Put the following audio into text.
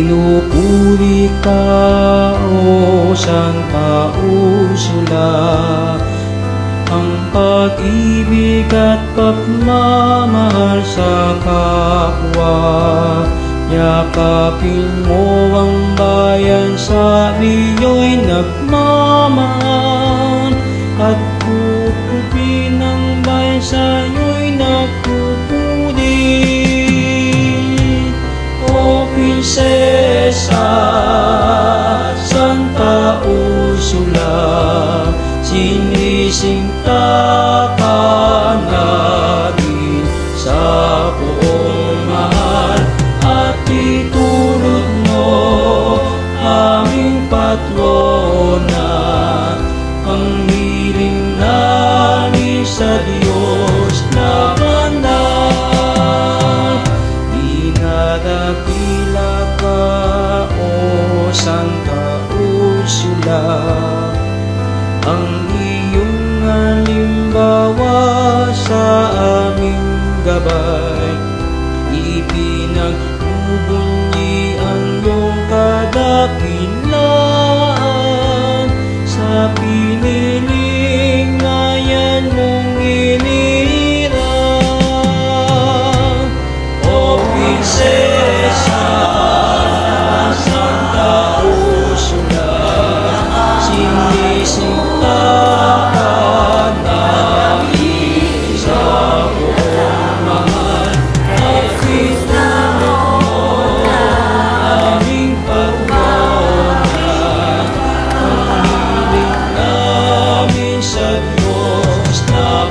Pinupuri ka, O Santa Ursula. Ang pag-ibig at pagmamahal sa kapwa, yakapin mo ang bayan, sa iyo'y nagmamahal. At pupupin ang bayan, sa iyo'y nagpupuri. O Prinsesa Santa Ursula, sinisinta ka namin sa buong mahal, at itulog mo aming patrona. Ang hiling namin sa Diyos na banal, dinadakila ka, O Santa Ursula. Ang iyong halimbawa sa aming gabay, ipinagbubunyi ang iyong kadakilaan. Sa piniling ngayan mong iniran, O Prinsesa Santa Ursula, sinisinta ka namin sa buong mahal, at itulog mo aming patrona. Ang hiling namin sa Diyos na